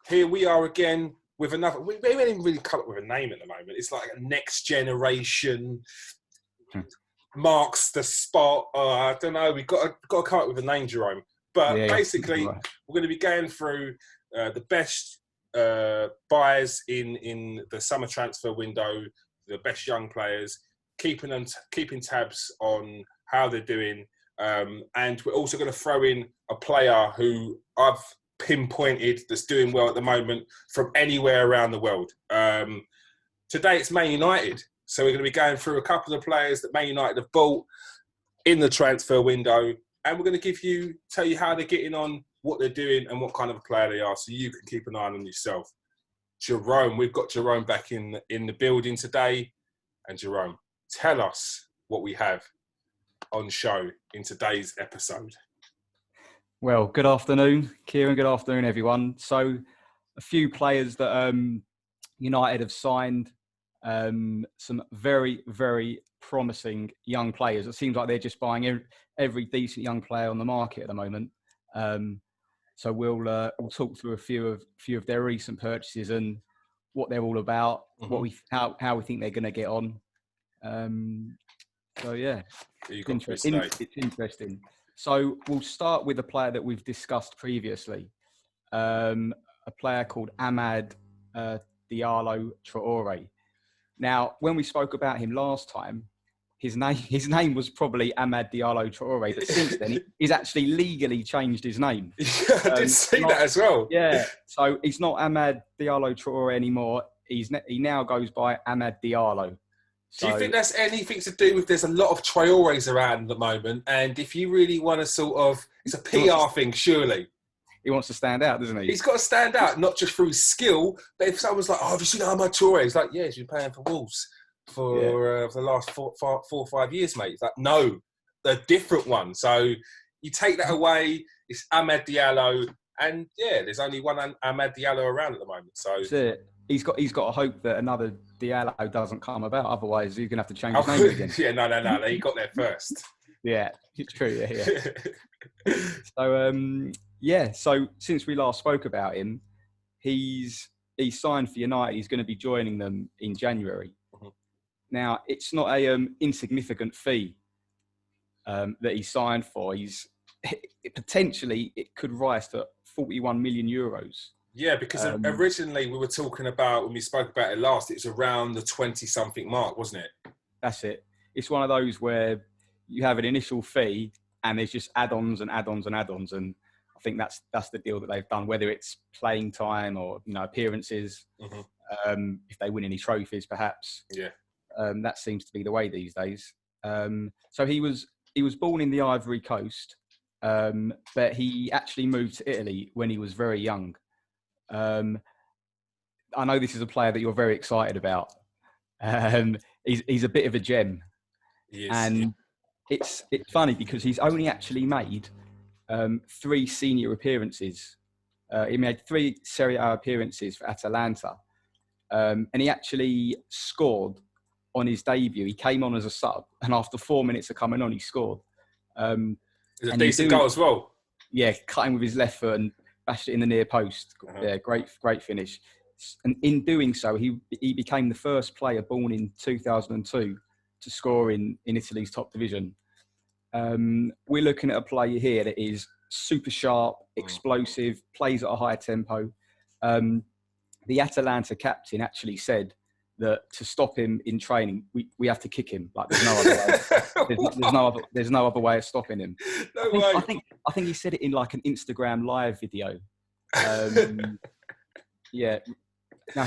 Here we are again with another. We haven't even really come up with a name at the moment. It's like a next generation marks the spot. I don't know. We've got to come up with a name, Jerome. But basically, we're going to be going through the best buyers in the summer transfer window, the best young players, keeping tabs on how they're doing, and we're also going to throw in a player who I've pinpointed that's doing well at the moment from anywhere around the world. Today it's Man United, so we're going to be going through a couple of players that Man United have bought in the transfer window, and we're going to tell you how they're getting on, what they're doing, and what kind of a player they are, so you can keep an eye on yourself. Jerome, we've got Jerome back in the building today, and Jerome, tell us what we have on show in today's episode. Well, good afternoon, Kieran. Good afternoon, everyone. So, a few players that United have signed, some very, very promising young players. It seems like they're just buying every decent young player on the market at the moment. So we'll talk through a few of their recent purchases and what they're all about, how we think they're going to get on. So yeah, it's interesting. So we'll start with a player that we've discussed previously, a player called Amad Diallo Traoré. Now, when we spoke about him last time, his name was probably Amad Diallo Traoré, but since then he's actually legally changed his name. I did see that as well. Yeah, so he's not Amad Diallo Traoré anymore. He now goes by Amad Diallo. Do you think that's anything to do with, there's a lot of Traorés around at the moment, and if you really want to sort of, it's a PR thing, surely. He wants to stand out, doesn't he? He's got to stand out, not just through his skill, but if someone's like, have you seen Amad Traoré? He's like, yeah, he's been playing for Wolves for the last four or 5 years, mate. He's like, no, the different one. So you take that away, it's Amad Diallo, and yeah, there's only one Amad Diallo around at the moment. So that's it. He's got to hope that another Diallo doesn't come about. Otherwise, he's going to have to change his name again. Yeah, no. He got there first. Yeah, it's true. Yeah. So since we last spoke about him, he's signed for United. He's going to be joining them in January. Mm-hmm. Now, it's not a insignificant fee that he signed for. Potentially it could rise to 41 million euros. Yeah, because originally we were talking about, when we spoke about it last, it was around the 20-something mark, wasn't it? That's it. It's one of those where you have an initial fee and there's just add-ons and add-ons and add-ons. And I think that's the deal that they've done, whether it's playing time or, appearances, if they win any trophies, perhaps. Yeah. That seems to be the way these days. So he was born in the Ivory Coast, but he actually moved to Italy when he was very young. I know this is a player that you're very excited about. He's a bit of a gem. Yes. And it's funny because he's only actually made 3 senior appearances. He made 3 Serie A appearances for Atalanta. And he actually scored on his debut. He came on as a sub, and after 4 minutes of coming on, he scored. It's a decent goal as well. Yeah, cutting with his left foot and bashed it in the near post. Yeah, great finish. And in doing so, he became the first player born in 2002 to score in Italy's top division. We're looking at a player here that is super sharp, explosive, plays at a high tempo. The Atalanta captain actually said that to stop him in training, we have to kick him. Like there's no other way. There's no other way of stopping him. I think he said it in like an Instagram live video. Yeah. Now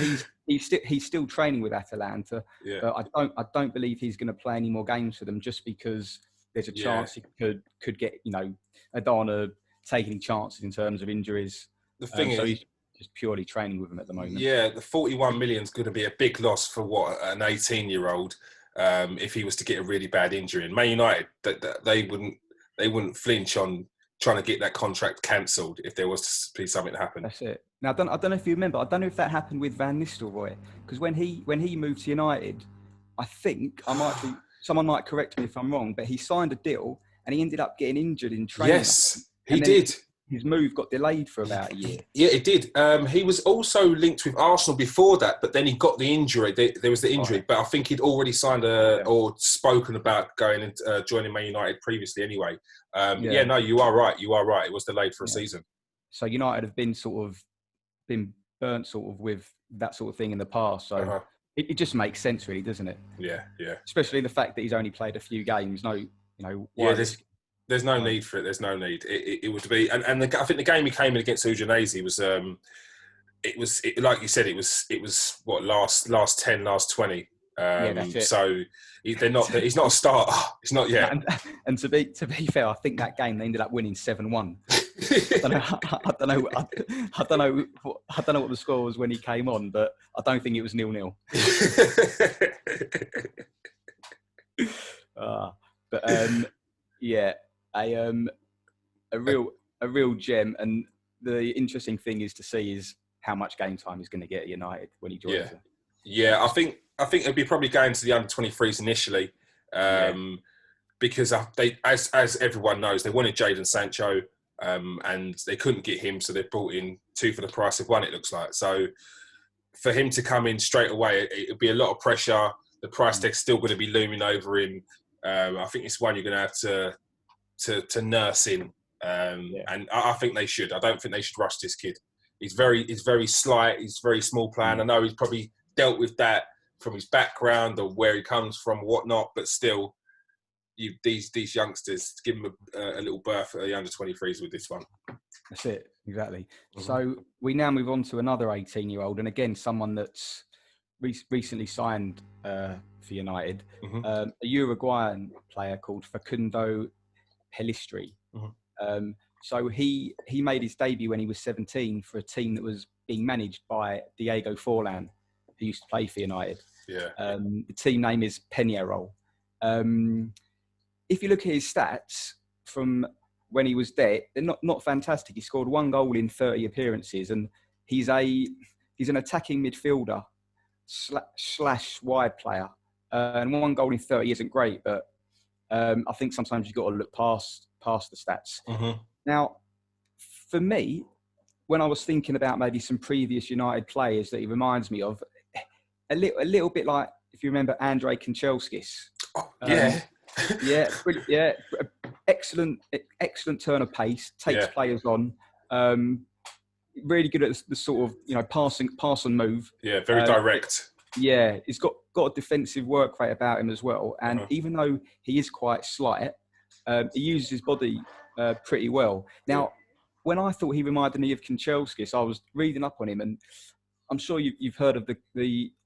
he's still training with Atalanta. Yeah. But I don't believe he's going to play any more games for them, just because there's a chance he could get, I don't want to take any chances in terms of injuries. The thing is, he's just purely training with them at the moment. Yeah, the 41 million is going to be a big loss for an 18-year-old if he was to get a really bad injury. And Man United, they wouldn't flinch on trying to get that contract cancelled if there was to be something to happen. That's it. Now I don't know if you remember. I don't know if that happened with Van Nistelrooy, because when he moved to United, I think someone might correct me if I'm wrong, but he signed a deal and he ended up getting injured in training. Yes, he did. his move got delayed for about a year. Yeah, it did. He was also linked with Arsenal before that, but then he got the injury. There was the injury, but I think he'd already signed or spoken about going and joining Man United previously anyway. No, you are right. You are right. It was delayed for a season. So United have been burnt with that sort of thing in the past. So it just makes sense, really, doesn't it? Yeah. Especially the fact that he's only played a few games. There's no need for it. There's no need. It would be, and I think the game he came in against Udinese was, like you said, it was what last 10, last 20. That's it. So they're not. He's not a starter. He's not yet. And to be fair, I think that game they ended up winning 7-1. I don't know what the score was when he came on, but I don't think it was 0-0. A real gem. And the interesting thing is to see is how much game time he's going to get at United when he joins them. Yeah, I think it'd be probably going to the under-23s initially, because they, as everyone knows, they wanted Jadon Sancho, and they couldn't get him, so they brought in 2 for the price of 1. It looks like. So for him to come in straight away, it'd be a lot of pressure. The price tag's still going to be looming over him. I think it's one you're going to have to nurse in, and I think they should. I don't think they should rush this kid. He's very slight. He's very small plan. I know he's probably dealt with that from his background or where he comes from, whatnot. But still, these youngsters, give them a little berth at the under-23s with this one. That's it, exactly. So we now move on to another 18-year-old, and again, someone that's recently signed for United, a Uruguayan player called Facundo Pellistri. So he made his debut when he was 17 for a team that was being managed by Diego Forlan, who used to play for United. The team name is Peñarol. If you look at his stats from when he was there, they're not fantastic. He scored 1 goal in 30 appearances, and he's an attacking midfielder / wide player. And 1 goal in 30 isn't great, but I think sometimes you've got to look past the stats. Now, for me, when I was thinking about maybe some previous United players that he reminds me of, a little bit like, if you remember, Andrei Kanchelskis. Excellent turn of pace, takes players on. Really good at the sort of pass and move. Very direct. He's got a defensive work rate about him as well. And even though he is quite slight, he uses his body pretty well. Now, when I thought he reminded me of Kanchelskis, I was reading up on him, and I'm sure you've heard of the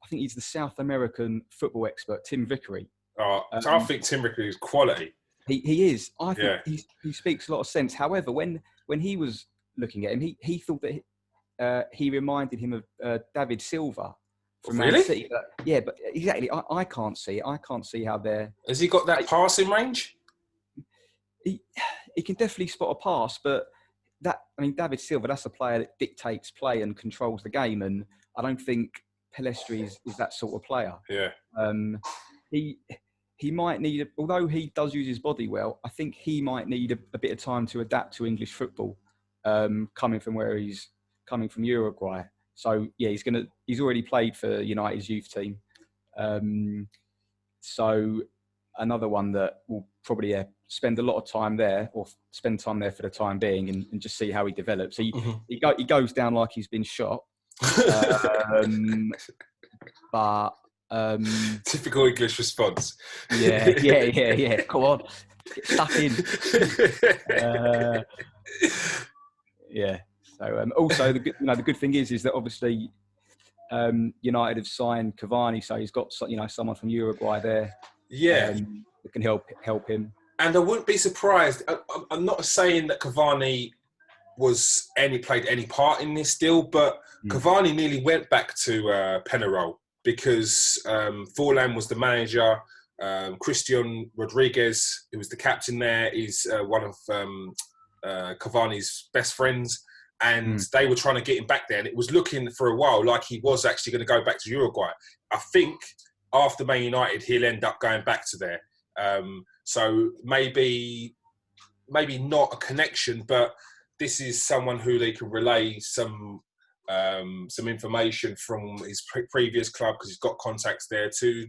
I think he's the South American football expert, Tim Vickery. I think Tim Vickery is quality. He is. I think he speaks a lot of sense. However, when he was looking at him, he thought that he reminded him of David Silva from Man City. But exactly. I can't see it. I can't see how they're... Has he got that passing range? He can definitely spot a pass, but David Silva, that's a player that dictates play and controls the game, and I don't think Pellistri is that sort of player. He might need, although he does use his body well, I think he might need a bit of time to adapt to English football, coming from Uruguay. So he's already played for United's youth team. So another one that will probably spend a lot of time there, or spend time there for the time being, and just see how he develops. He goes down like he's been shot. But typical English response. Yeah. Come on, get stuck in. So also the good thing is that obviously United have signed Cavani, so he's got someone from Uruguay there. That can help him. And I wouldn't be surprised. I'm not saying that Cavani played any part in this deal, but Cavani nearly went back to Peñarol because Forlan was the manager. Christian Rodriguez, who was the captain there, is one of Cavani's best friends. And they were trying to get him back there. And it was looking for a while like he was actually going to go back to Uruguay. I think after Man United, he'll end up going back to there. So maybe not a connection, but this is someone who they can relay some information from his previous club, because he's got contacts there to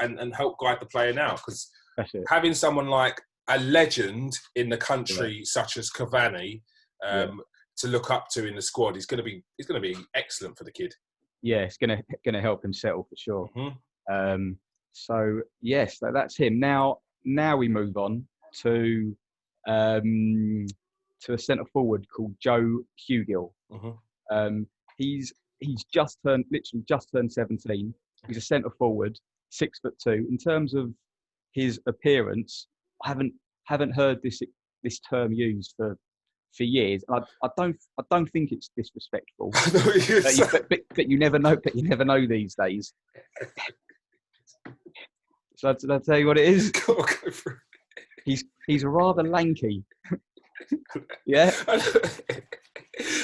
and help guide the player now. Because having someone like a legend in the country such as Cavani to look up to in the squad, he's going to be excellent for the kid. Yeah, it's going to help him settle for sure. Mm-hmm. So yes, that's him. Now we move on to a centre forward called Joe Hugill. Mm-hmm. He's literally just turned 17. He's a centre forward, 6'2". In terms of his appearance, I haven't heard this term used for years. I don't think it's disrespectful. but you never know. But you never know these days. So did I tell you what it is? Go for it. He's rather lanky. Yeah.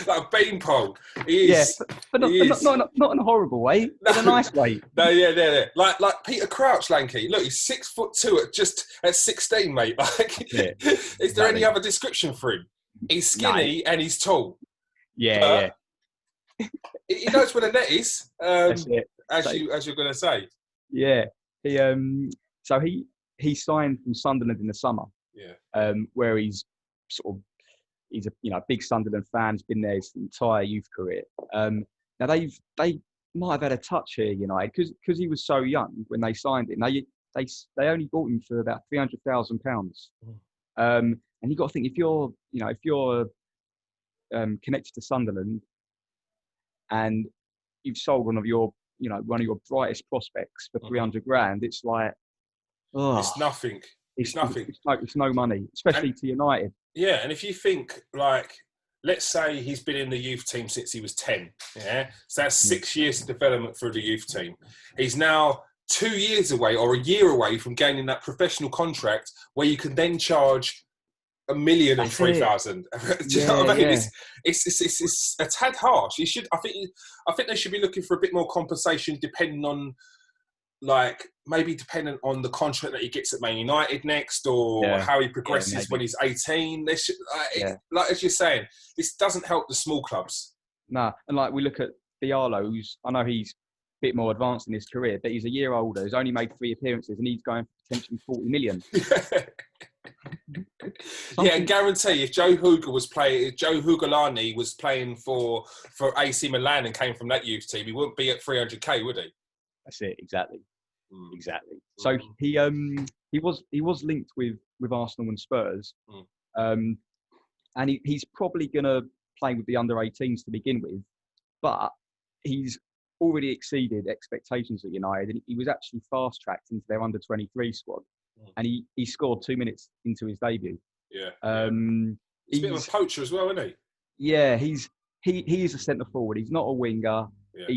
Like a beanpole. He is. Yeah, but not in a horrible way. In a nice way. No, yeah. Like Peter Crouch lanky. Look, he's 6'2" at 16, mate. Like, is there any other description for him? He's skinny and he's tall. Yeah. He knows where the net is. That's it. As you're going to say. Yeah. He signed from Sunderland in the summer. Yeah. Where he's a big Sunderland fan. He's been there his entire youth career. Now they might have had a touch here, United, because he was so young when they signed him. They only bought him for about £300,000. And you got to think, if you're connected to Sunderland and you've sold one of your brightest prospects for 300 grand, it's like, it's nothing. It's nothing. It's no money, especially to United. Yeah, and if you think, like, let's say he's been in the youth team since he was 10, yeah? So that's 6 years of development through the youth team. He's now 2 years away or a year away from gaining that professional contract where you can then charge $1 million and 3,000. Do you know what I mean? Yeah. It's a tad harsh. I think they should be looking for a bit more compensation, depending on, like, maybe dependent on the contract that he gets at Man United next, or how he progresses when he's 18. They should, like as you're saying, this doesn't help the small clubs. Nah, and like we look at Diallo, I know he's a bit more advanced in his career, but he's a year older. He's only made 3 appearances, and he's going for potentially 40 million. Yeah, and guarantee if Joe Hugolani was playing for AC Milan and came from that youth team, he wouldn't be at 300k, would he? That's it, exactly. So he was linked with Arsenal and Spurs, and he's probably going to play with the under-18s to begin with, but he's already exceeded expectations at United, and he was actually fast-tracked into their under-23 squad, and he scored 2 minutes into his debut. Yeah. He's a bit of a poacher as well, isn't he? Yeah, he is a centre forward. He's not a winger. Yeah.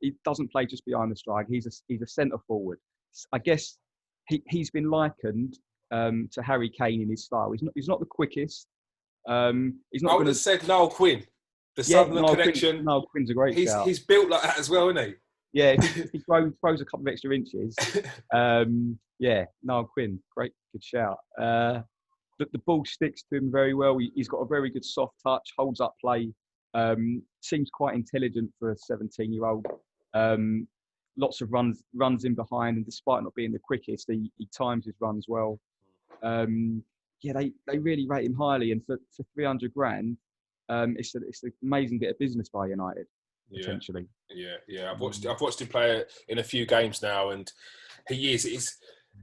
He doesn't play just behind the strike. He's a centre forward. I guess he's been likened to Harry Kane in his style. He's not the quickest. He's not. I would have said Noel Quinn. The Sunderland connection. Noel Quinn's a great shout. He's built like that as well, isn't he? Yeah, if he throws a couple of extra inches. Noel Quinn, good shout. But the ball sticks to him very well. He's got a very good soft touch, holds up play. Seems quite intelligent for a 17-year-old. Lots of runs in behind, and despite not being the quickest, he times his runs well. They really rate him highly, and for 300 grand, it's an amazing bit of business by United. Potentially. Yeah. I've watched him play in a few games now, and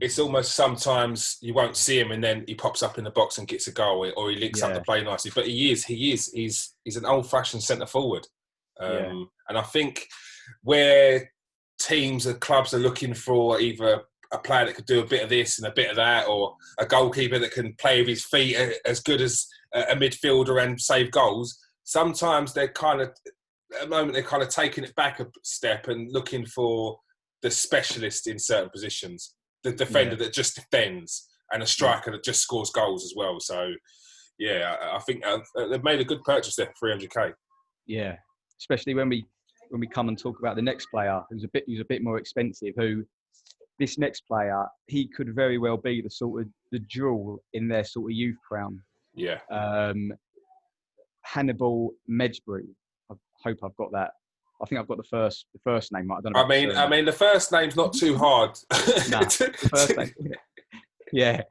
it's almost sometimes you won't see him, and then he pops up in the box and gets a goal, or he links up the play nicely. But he's an old-fashioned centre forward, and I think where teams and clubs are looking for either a player that could do a bit of this and a bit of that, or a goalkeeper that can play with his feet as good as a midfielder and save goals, sometimes they're kind of taking it back a step and looking for the specialist in certain positions. The defender that just defends, and a striker that just scores goals as well. So, I think they've made a good purchase there for 300k. Yeah, especially when we come and talk about the next player who's a bit more expensive. Who this next player, he could very well be the jewel in their sort of youth crown. Yeah. Hannibal Mejbri. I hope I've got that. I think I've got the first name. I don't know. I mean, the first name's not too hard. Nah, the first name. Yeah,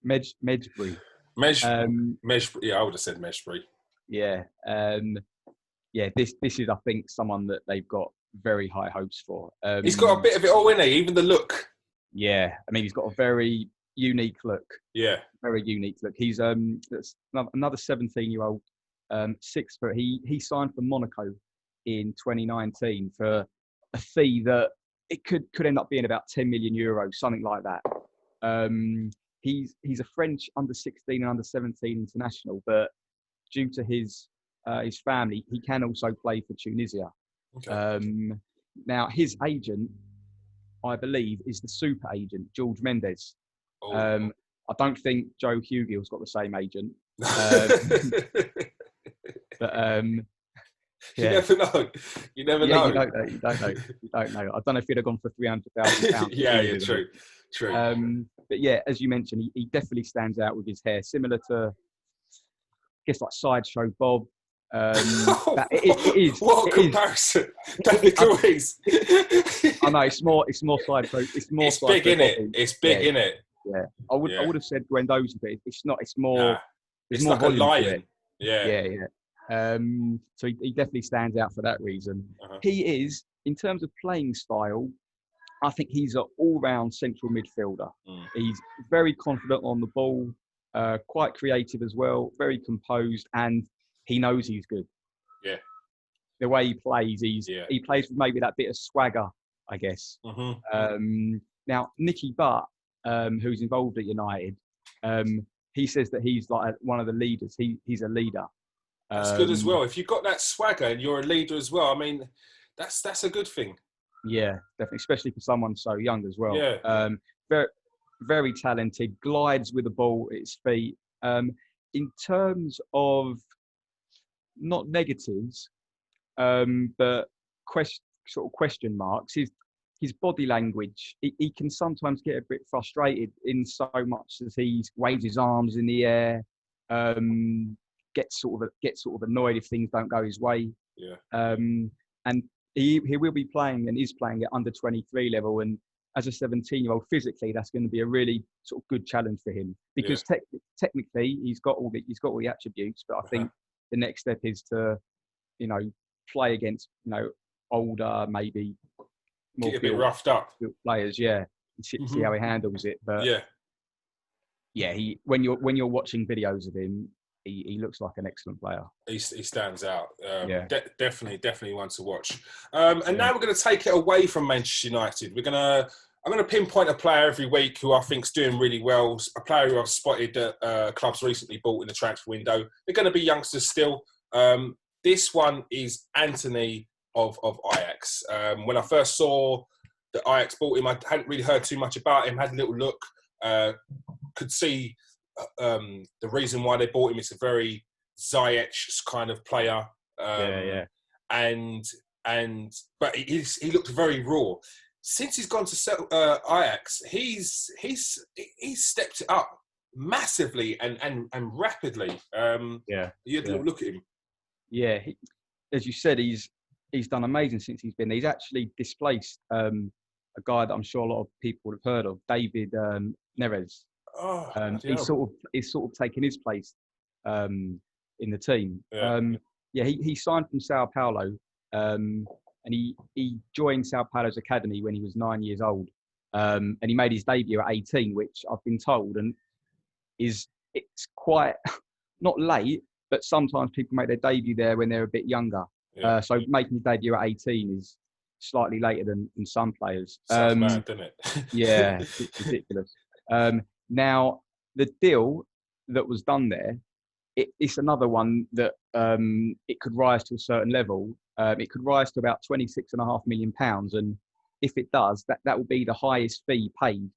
Mejbri. Mejbri. Yeah, I would have said Mejbri. Yeah. Yeah. This is, I think, someone that they've got very high hopes for. He's got a bit of it all in it, even the look. Yeah, I mean, he's got a very unique look. Yeah, very unique look. He's another 17-year-old, 6 foot. He signed for Monaco in 2019 for a fee that it could end up being about 10 million euros, something like that. He's a French under 16 and under 17 international, but due to his family, he can also play for Tunisia. Okay. Now his agent, I believe, is the super agent George Mendes. Oh. I don't think Joe Hugill's got the same agent. But you never know. You never know. You don't know. I don't know if he'd have gone for £300,000. Yeah, true. But yeah, as you mentioned, he definitely stands out with his hair, similar to, I guess, like Sideshow Bob. It is. What a comparison! David Luiz. I know it's more Sideshow. It's big in it. It's big in it. Yeah, I would have said Guendouzi, but it's not. It's more. Nah. It's more like a lion. Yeah. So he definitely stands out for that reason. Uh-huh. He is, in terms of playing style, I think he's an all-round central midfielder. He's very confident on the ball, quite creative as well, very composed, and he knows he's good. Yeah. The way he plays, he plays with maybe that bit of swagger, I guess. Mm-hmm. Now, Nicky Butt, who's involved at United, he says that he's like one of the leaders. He's a leader. That's good as well. If you've got that swagger and you're a leader as well, I mean, that's a good thing. Yeah, definitely, especially for someone so young as well. Yeah. Very, very talented, glides with the ball at his feet. In terms of not negatives, but question marks, his body language, he can sometimes get a bit frustrated in so much as he waves his arms in the air, gets sort of annoyed if things don't go his way. Yeah. And he will be playing and is playing at under 23 level, and as a 17-year-old, physically that's going to be a really sort of good challenge for him, because technically he's got all the attributes, but I think the next step is to, play against older, maybe more get a bit roughed up players, and see how he handles it. But when you're watching videos of him, he looks like an excellent player. He stands out. Definitely one to watch. Now we're going to take it away from Manchester United. I'm going to pinpoint a player every week who I think's doing really well. A player who I've spotted that clubs recently bought in the transfer window. They're going to be youngsters still. This one is Antony of Ajax. When I first saw that Ajax bought him, I hadn't really heard too much about him. Had a little look. Could see the reason why they bought him. It's a very Ziyech kind of player. But he looked very raw. Since he's gone to Ajax, he's stepped it up massively and rapidly. You had a look at him. Yeah, as you said, he's done amazing since he's been there. He's actually displaced a guy that I'm sure a lot of people would have heard of, David Neres. He's sort of taken his place in the team. He signed from Sao Paulo, and he joined Sao Paulo's academy when he was 9 years old, and he made his debut at 18, which I've been told, and it's quite not late, but sometimes people make their debut there when they're a bit younger. So making his debut at 18 is slightly later than some players. Sounds mad, doesn't it? Yeah, it's ridiculous. Now, the deal that was done there, it's another one that it could rise to a certain level. It could rise to about £26.5 million. And if it does, that will be the highest fee paid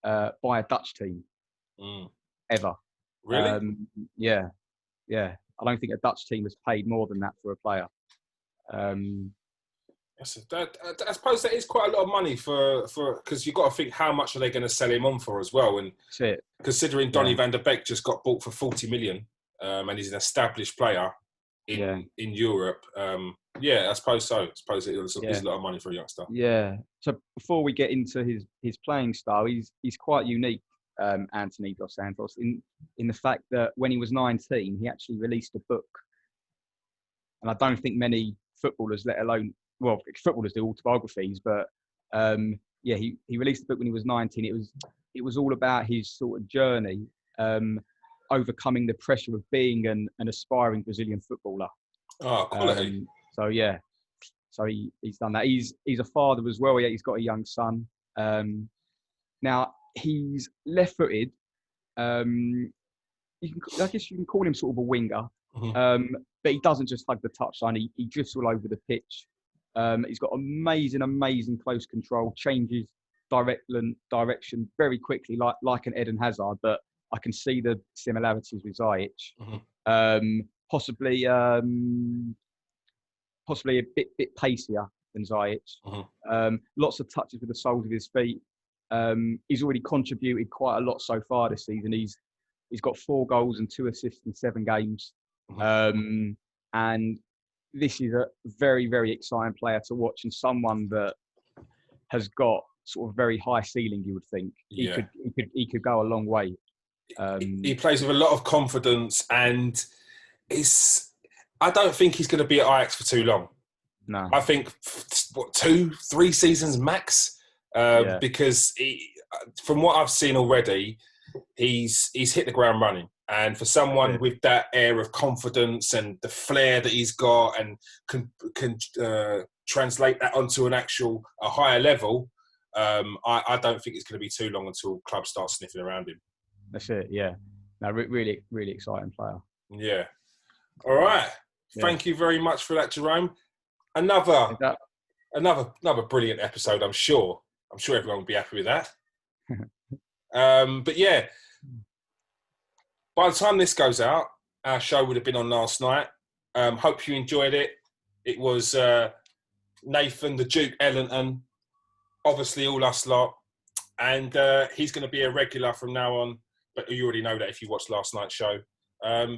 by a Dutch team ever. Really? Yeah. I don't think a Dutch team has paid more than that for a player. I suppose that is quite a lot of money for because you've got to think how much are they going to sell him on for as well. And considering Donny van der Beek just got bought for 40 million. and he's an established player in Europe. I suppose so. I suppose it is a lot of money for a youngster. Yeah. So before we get into his playing style, he's quite unique, Antony dos Santos, in the fact that when he was 19, he actually released a book. And I don't think many footballers, footballers do autobiographies, but he released a book when he was 19. It was all about his sort of journey, overcoming the pressure of being an aspiring Brazilian footballer. Oh, quality. So he's done that. He's a father as well. He's got a young son. Now he's left-footed. I guess you can call him sort of a winger. Mm-hmm. But he doesn't just hug the touchline. He drifts all over the pitch. He's got amazing close control. Changes direction very quickly, like an Eden Hazard. But I can see the similarities with Ziyech. Mm-hmm. Possibly a bit pacier than Ziyech. Mm-hmm. Lots of touches with the soles of his feet. He's already contributed quite a lot so far this season. He's got 4 goals and 2 assists in 7 games. Mm-hmm. And this is a very, very exciting player to watch, and someone that has got sort of very high ceiling. You would think he could go a long way. He plays with a lot of confidence, and I don't think he's going to be at Ajax for too long. No, I think 2-3 seasons max, because from what I've seen already, he's hit the ground running. And for someone with that air of confidence and the flair that he's got, and can translate that onto a higher level, I don't think it's going to be too long until clubs start sniffing around him. That's it. Yeah, no, really, really exciting player. Yeah. All right. Yeah. Thank you very much for that, Jerome. Another brilliant episode. I'm sure everyone will be happy with that. But yeah. By the time this goes out, our show would have been on last night. Hope you enjoyed it. It was Nathan, the Duke Ellington, obviously all us lot. And he's going to be a regular from now on. But you already know that if you watched last night's show. I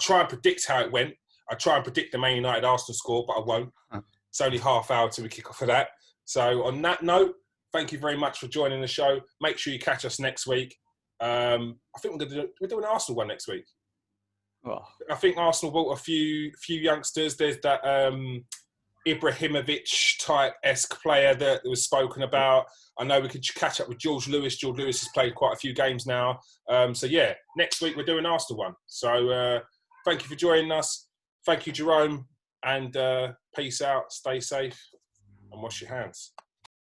try and predict how it went. I try and predict the Man United Arsenal score, but I won't. It's only half hour till we kick off of that. So on that note, thank you very much for joining the show. Make sure you catch us next week. I think we're doing an Arsenal one next week. Oh. I think Arsenal bought a few youngsters. There's that Ibrahimovic type-esque player that was spoken about. I know we could catch up with George Lewis. George Lewis has played quite a few games now. Next week we're doing Arsenal one. So thank you for joining us. Thank you, Jerome. And peace out. Stay safe and wash your hands.